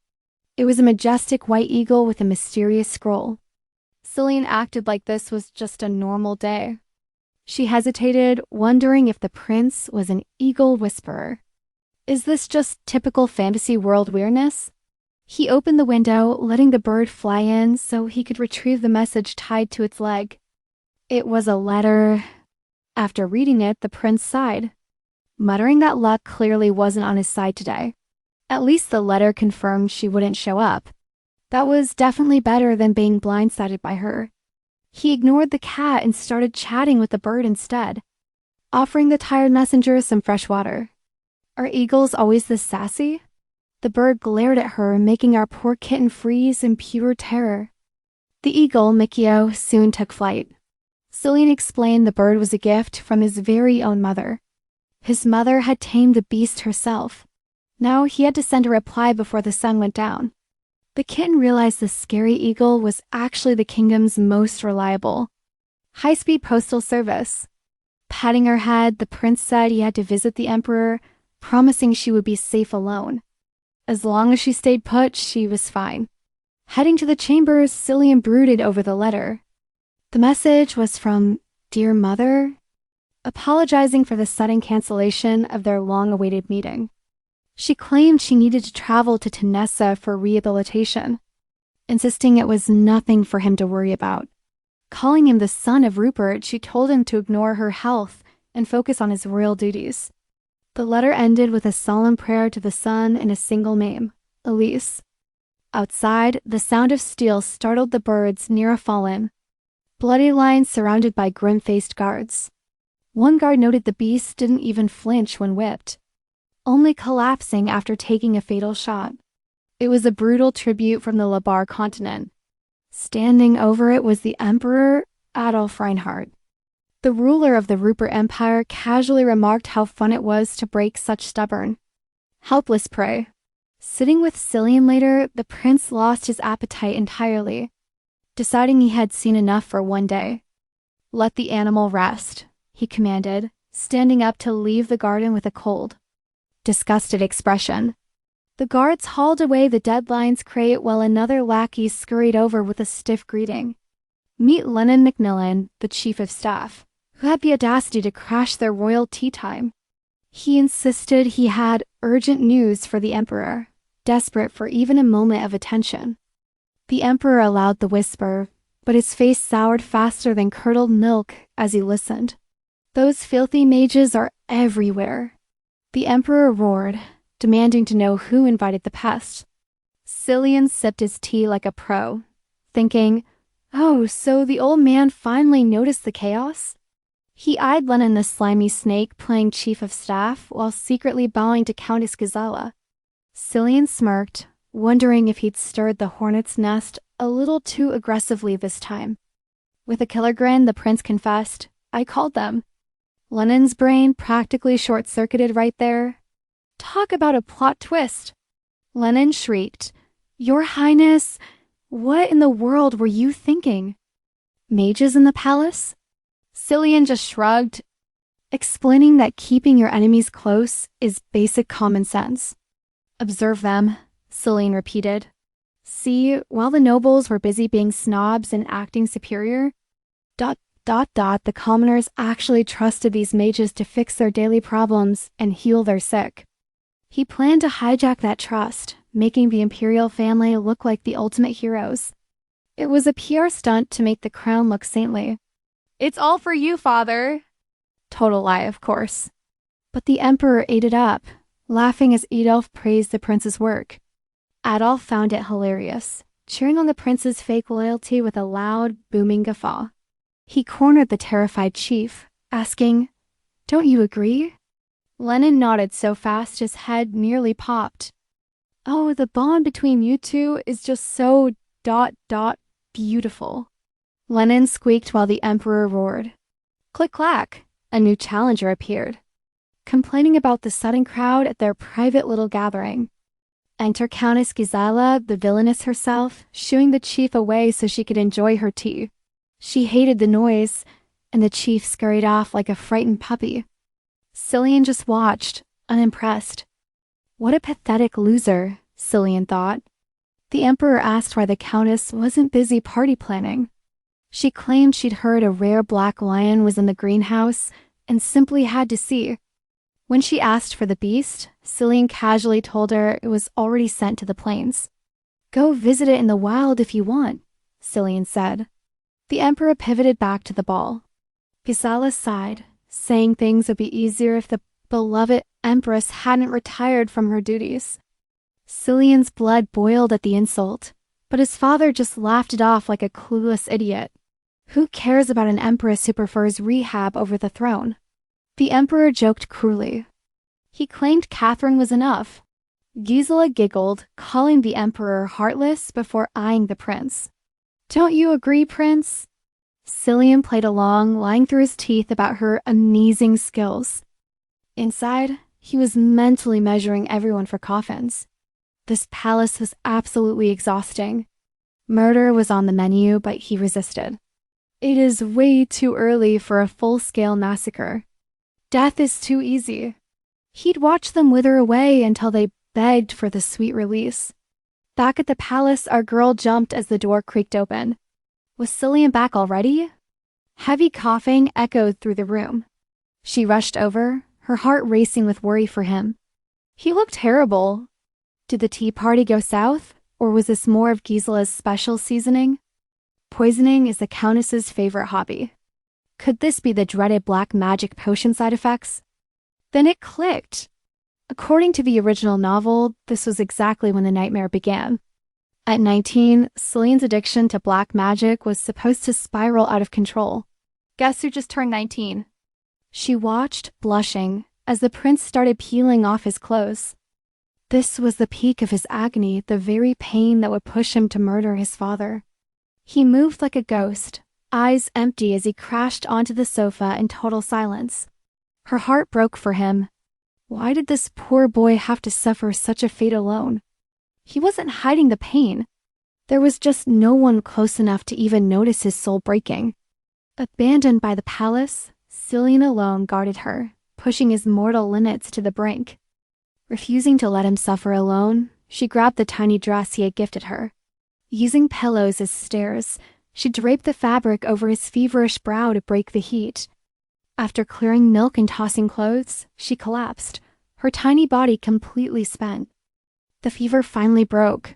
It was a majestic white eagle with a mysterious scroll. Sillian acted like this was just a normal day. She hesitated, wondering if the prince was an eagle whisperer. Is this just typical fantasy world weirdness? He opened the window, letting the bird fly in so he could retrieve the message tied to its leg. It was a letter. After reading it, the prince sighed, muttering that luck clearly wasn't on his side today. At least the letter confirmed she wouldn't show up. That was definitely better than being blindsided by her. He ignored the cat and started chatting with the bird instead, offering the tired messenger some fresh water. Are eagles always this sassy? The bird glared at her, making our poor kitten freeze in pure terror. The eagle, Mikio, soon took flight. Sillian explained the bird was a gift from his very own mother. His mother had tamed the beast herself. Now he had to send a reply before the sun went down. The kitten realized the scary eagle was actually the kingdom's most reliable. High-speed postal service. Patting her head, the prince said he had to visit the emperor, promising she would be safe alone. As long as she stayed put, she was fine. Heading to the chambers, Sillian brooded over the letter. The message was from Dear Mother, apologizing for the sudden cancellation of their long-awaited meeting. She claimed she needed to travel to Tanessa for rehabilitation, insisting it was nothing for him to worry about. Calling him the son of Rupert, she told him to ignore her health and focus on his royal duties. The letter ended with a solemn prayer to the sun and a single name, Elise. Outside, the sound of steel startled the birds near a fallen. Bloody lines surrounded by grim-faced guards. One guard noted the beast didn't even flinch when whipped, only collapsing after taking a fatal shot. It was a brutal tribute from the Labar continent. Standing over it was the Emperor Adolf Reinhardt. The ruler of the Huppard Empire casually remarked how fun it was to break such stubborn, helpless prey. Sitting with Sillian later, the prince lost his appetite entirely, deciding he had seen enough for one day. Let the animal rest, he commanded, standing up to leave the garden with a cold, disgusted expression. The guards hauled away the dead lion's crate while another lackey scurried over with a stiff greeting. Meet Lennon Macmillan, the chief of staff, who had the audacity to crash their royal tea time. He insisted he had urgent news for the emperor, desperate for even a moment of attention. The emperor allowed the whisper, but his face soured faster than curdled milk as he listened. Those filthy mages are everywhere. The emperor roared, demanding to know who invited the pest. Sillian sipped his tea like a pro, thinking, oh, so the old man finally noticed the chaos? He eyed Lennon the slimy snake playing chief of staff while secretly bowing to Countess Gazala. Sillian smirked, wondering if he'd stirred the hornet's nest a little too aggressively this time. With a killer grin, the prince confessed, I called them. Lennon's brain practically short-circuited right there. Talk about a plot twist. Lennon shrieked, Your Highness, what in the world were you thinking? Mages in the palace? Sillian just shrugged, explaining that keeping your enemies close is basic common sense. Observe them, Sillian repeated. See, while the nobles were busy being snobs and acting superior, ... the commoners actually trusted these mages to fix their daily problems and heal their sick. He planned to hijack that trust, making the imperial family look like the ultimate heroes. It was a PR stunt to make the crown look saintly. It's all for you, father. Total lie, of course. But the emperor ate it up, laughing as Adolf praised the prince's work. Adolf found it hilarious, cheering on the prince's fake loyalty with a loud, booming guffaw. He cornered the terrified chief, asking, Don't you agree? Lennon nodded so fast his head nearly popped. Oh, the bond between you two is just so ... beautiful. Lennon squeaked while the Emperor roared. Click-clack, a new challenger appeared, complaining about the sudden crowd at their private little gathering. Enter Countess Gisela, the villainess herself, shooing the chief away so she could enjoy her tea. She hated the noise, and the chief scurried off like a frightened puppy. Sillian just watched, unimpressed. What a pathetic loser, Sillian thought. The Emperor asked why the Countess wasn't busy party planning. She claimed she'd heard a rare black lion was in the greenhouse and simply had to see. When she asked for the beast, Sillian casually told her it was already sent to the plains. Go visit it in the wild if you want, Sillian said. The Emperor pivoted back to the ball. Gisela sighed, saying things would be easier if the beloved Empress hadn't retired from her duties. Cillian's blood boiled at the insult, but his father just laughed it off like a clueless idiot. Who cares about an empress who prefers rehab over the throne? The Emperor joked cruelly. He claimed Catherine was enough. Gisela giggled, calling the Emperor heartless before eyeing the prince. Don't you agree, Prince? Sillian played along, lying through his teeth about her amazing skills. Inside, he was mentally measuring everyone for coffins. This palace was absolutely exhausting. Murder was on the menu, but he resisted. It is way too early for a full-scale massacre. Death is too easy. He'd watch them wither away until they begged for the sweet release. Back at the palace, our girl jumped as the door creaked open. Was Sillian back already? Heavy coughing echoed through the room. She rushed over, her heart racing with worry for him. He looked terrible. Did the tea party go south, or was this more of Gisela's special seasoning? Poisoning is the Countess's favorite hobby. Could this be the dreaded black magic potion side effects? Then it clicked. According to the original novel, this was exactly when the nightmare began. At 19, Cillian's addiction to black magic was supposed to spiral out of control. Guess who just turned 19? She watched, blushing, as the prince started peeling off his clothes. This was the peak of his agony, the very pain that would push him to murder his father. He moved like a ghost, eyes empty as he crashed onto the sofa in total silence. Her heart broke for him. Why did this poor boy have to suffer such a fate alone? He wasn't hiding the pain. There was just no one close enough to even notice his soul breaking. Abandoned by the palace, Sillian alone guarded her, pushing his mortal limits to the brink. Refusing to let him suffer alone, she grabbed the tiny dress he had gifted her. Using pillows as stairs, she draped the fabric over his feverish brow to break the heat. After clearing milk and tossing clothes, she collapsed, her tiny body completely spent. The fever finally broke.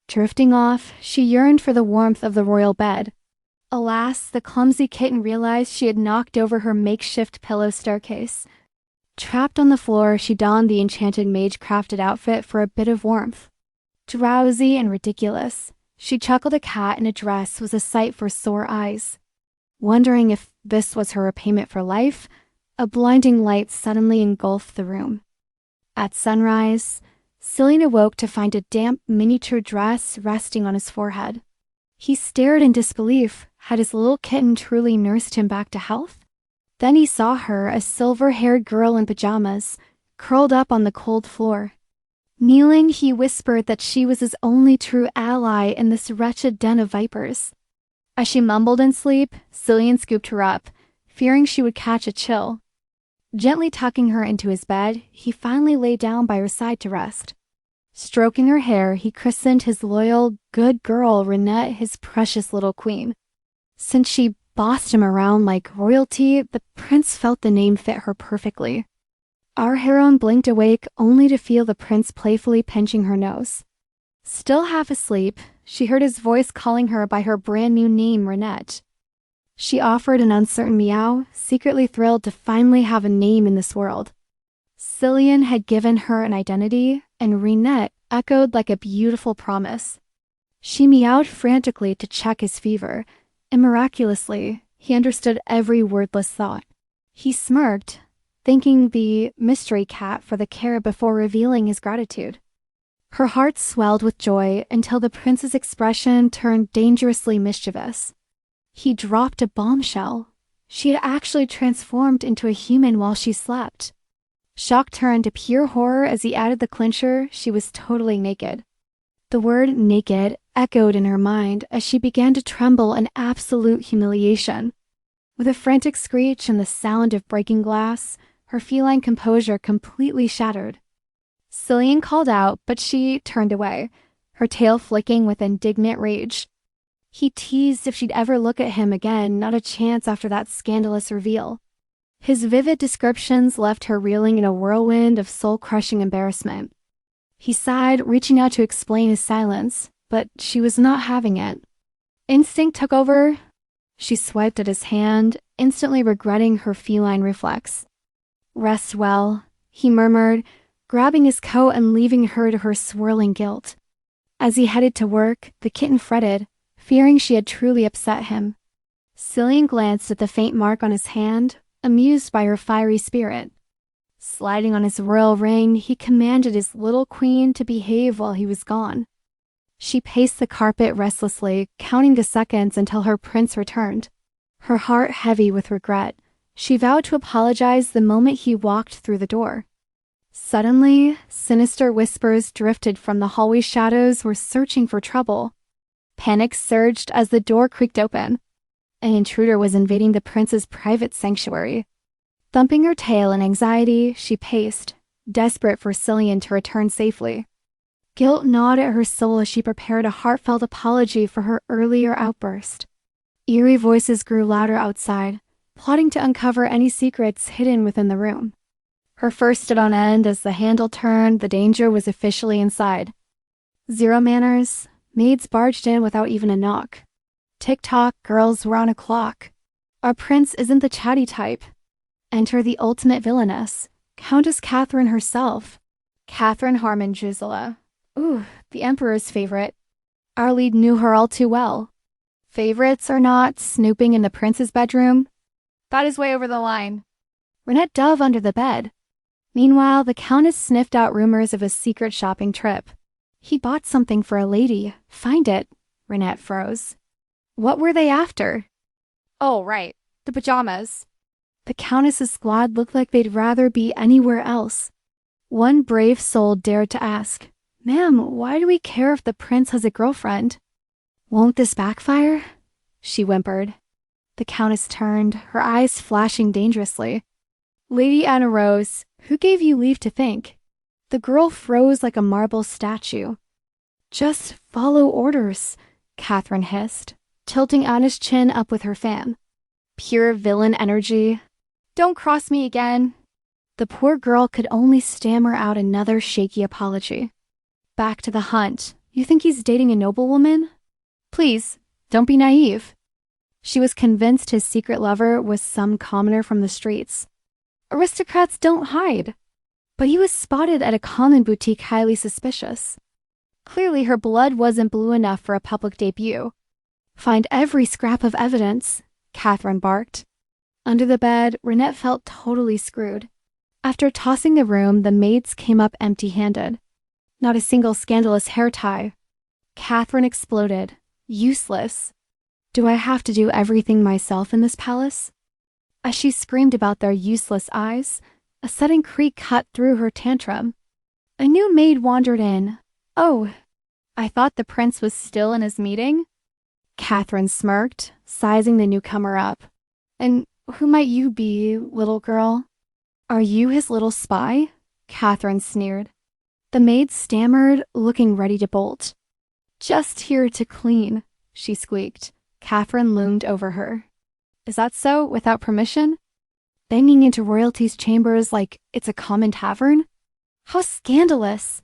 Drifting off, she yearned for the warmth of the royal bed. Alas, the clumsy kitten realized she had knocked over her makeshift pillow staircase. Trapped on the floor, she donned the enchanted mage-crafted outfit for a bit of warmth. Drowsy and ridiculous, she chuckled a cat in a dress was a sight for sore eyes. Wondering if this was her repayment for life, a blinding light suddenly engulfed the room. At sunrise, Cillian awoke to find a damp miniature dress resting on his forehead. He stared in disbelief. Had his little kitten truly nursed him back to health? Then he saw her, a silver-haired girl in pajamas, curled up on the cold floor. Kneeling, he whispered that she was his only true ally in this wretched den of vipers. As she mumbled in sleep, Cillian scooped her up, fearing she would catch a chill. Gently tucking her into his bed, he finally lay down by her side to rest. Stroking her hair, he christened his loyal, good girl Reinette his precious little queen. Since she bossed him around like royalty, the prince felt the name fit her perfectly. Our heroine blinked awake only to feel the prince playfully pinching her nose. Still half asleep, she heard his voice calling her by her brand new name, Reinette. She offered an uncertain meow, secretly thrilled to finally have a name in this world. Cillian had given her an identity, and Reinette echoed like a beautiful promise. She meowed frantically to check his fever, and miraculously, he understood every wordless thought. He smirked, thanking the mystery cat for the care before revealing his gratitude. Her heart swelled with joy until the prince's expression turned dangerously mischievous. He dropped a bombshell. She had actually transformed into a human while she slept. Shock turned to pure horror as he added the clincher she was totally naked. The word naked echoed in her mind as she began to tremble in absolute humiliation. With a frantic screech and the sound of breaking glass, her feline composure completely shattered. Sillian called out, but she turned away, her tail flicking with indignant rage. He teased if she'd ever look at him again, not a chance after that scandalous reveal. His vivid descriptions left her reeling in a whirlwind of soul-crushing embarrassment. He sighed, reaching out to explain his silence, but she was not having it. Instinct took over. She swiped at his hand, instantly regretting her feline reflex. "Rest well," he murmured, grabbing his coat and leaving her to her swirling guilt. As he headed to work, the kitten fretted, fearing she had truly upset him. Sillian glanced at the faint mark on his hand, amused by her fiery spirit. Sliding on his royal ring, he commanded his little queen to behave while he was gone. She paced the carpet restlessly, counting the seconds until her prince returned. Her heart heavy with regret, she vowed to apologize the moment he walked through the door. Suddenly, sinister whispers drifted from the hallway shadows were searching for trouble. Panic surged as the door creaked open. An intruder was invading the prince's private sanctuary. Thumping her tail in anxiety, she paced, desperate for Sillian to return safely. Guilt gnawed at her soul as she prepared a heartfelt apology for her earlier outburst. Eerie voices grew louder outside, plotting to uncover any secrets hidden within the room. Her fur stood on end as the handle turned. The danger was officially inside. Zero manners. Maids barged in without even a knock. Tick-tock, girls were on a clock. Our prince isn't the chatty type. Enter the ultimate villainess, Countess Catherine herself. Catherine Harmon Gisela. Ooh, the Emperor's favorite. Our lead knew her all too well. Favorites or not, snooping in the prince's bedroom? That is way over the line. Reinette dove under the bed. Meanwhile, the Countess sniffed out rumors of a secret shopping trip. He bought something for a lady. Find it. Reinette froze. What were they after? Oh, right. The pajamas. The Countess's squad looked like they'd rather be anywhere else. One brave soul dared to ask, "Ma'am, why do we care if the prince has a girlfriend?" "Won't this backfire?" she whimpered. The Countess turned, her eyes flashing dangerously. "Lady Anna Rose, who gave you leave to think?" The girl froze like a marble statue. "Just follow orders," Catherine hissed, tilting Anna's chin up with her fan. Pure villain energy. "Don't cross me again." The poor girl could only stammer out another shaky apology. "Back to the hunt. You think he's dating a noblewoman? Please, don't be naive." She was convinced his secret lover was some commoner from the streets. Aristocrats don't hide. But he was spotted at a common boutique highly suspicious. Clearly her blood wasn't blue enough for a public debut. "Find every scrap of evidence," Catherine barked. Under the bed, Reinette felt totally screwed. After tossing the room, the maids came up empty-handed. Not a single scandalous hair tie. Catherine exploded. Useless. Do I have to do everything myself in this palace? As she screamed about their useless eyes, a sudden creak cut through her tantrum. A new maid wandered in. "Oh, I thought the prince was still in his meeting?" Catherine smirked, sizing the newcomer up. "And who might you be, little girl?" "Are you his little spy?" Catherine sneered. The maid stammered, looking ready to bolt. "Just here to clean," she squeaked. Catherine loomed over her. "Is that so, without permission? Banging into royalty's chambers like it's a common tavern? How scandalous!"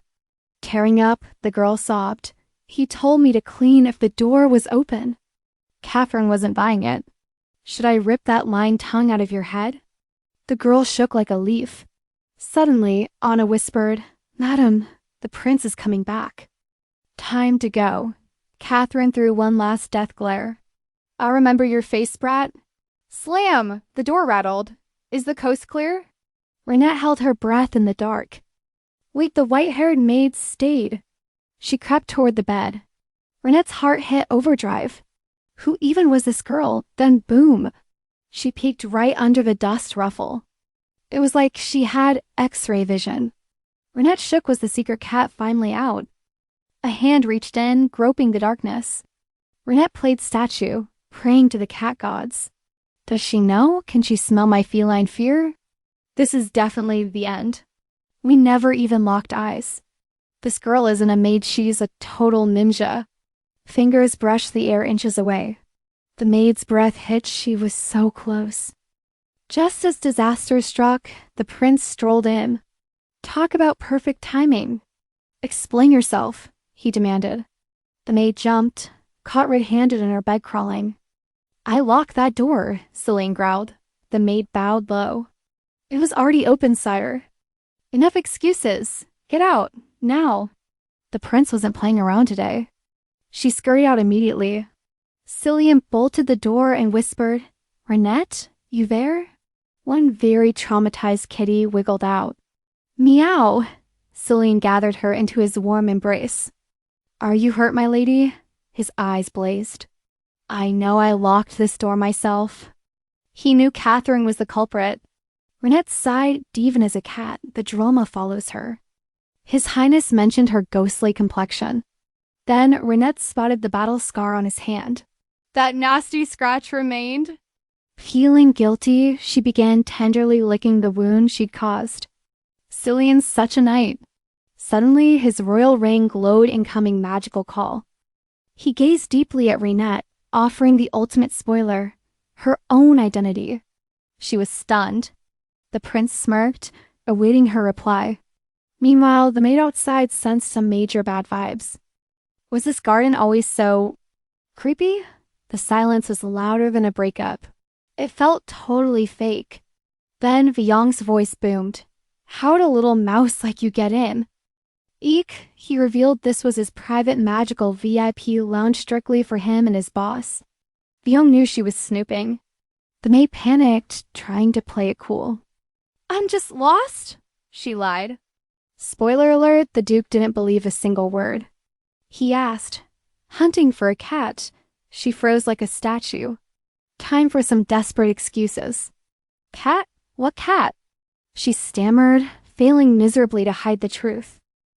Tearing up, the girl sobbed. "He told me to clean if the door was open." Catherine wasn't buying it. "Should I rip that lying tongue out of your head?" The girl shook like a leaf. Suddenly, Anna whispered, "Madam, the prince is coming back." Time to go. Catherine threw one last death glare. "I'll remember your face, brat." Slam! The door rattled. "Is the coast clear?" Reinette held her breath in the dark. Wait, the white-haired maid stayed. She crept toward the bed. Reinette's heart hit overdrive. Who even was this girl? Then boom! She peeked right under the dust ruffle. It was like she had X-ray vision. Reinette shook. Was the secret cat finally out? A hand reached in, groping the darkness. Reinette played statue, praying to the cat gods. Does she know? Can she smell my feline fear? This is definitely the end. We never even locked eyes. This girl isn't a maid, she's a total ninja. Fingers brushed the air inches away. The maid's breath hitched. She was so close. Just as disaster struck, the prince strolled in. Talk about perfect timing. Explain yourself, he demanded. The maid jumped, caught red-handed in her bed crawling. I locked that door, Sillian growled. The maid bowed low. It was already open, sire. Enough excuses. Get out, now. The prince wasn't playing around today. She scurried out immediately. Sillian bolted the door and whispered, Reinette, you there? One very traumatized kitty wiggled out. Meow! Sillian gathered her into his warm embrace. Are you hurt, my lady? His eyes blazed. I know I locked this door myself. He knew Catherine was the culprit. Reinette sighed, even as a cat. The drama follows her. His Highness mentioned her ghostly complexion. Then Reinette spotted the battle scar on his hand. That nasty scratch remained. Feeling guilty, she began tenderly licking the wound she'd caused. Sillian's such a knight. Suddenly, his royal ring glowed, incoming magical call. He gazed deeply at Reinette, offering the ultimate spoiler, her own identity. She was stunned. The prince smirked, awaiting her reply. Meanwhile, the maid outside sensed some major bad vibes. Was this garden always so creepy? The silence was louder than a breakup. It felt totally fake. Then Vyong's voice boomed. How'd a little mouse like you get in? Eek, he revealed this was his private magical VIP lounge strictly for him and his boss. Vyong knew she was snooping. The maid panicked, trying to play it cool. I'm just lost, she lied. Spoiler alert, the Duke didn't believe a single word. He asked, hunting for a cat. She froze like a statue. Time for some desperate excuses. Cat? What cat? She stammered, failing miserably to hide the truth.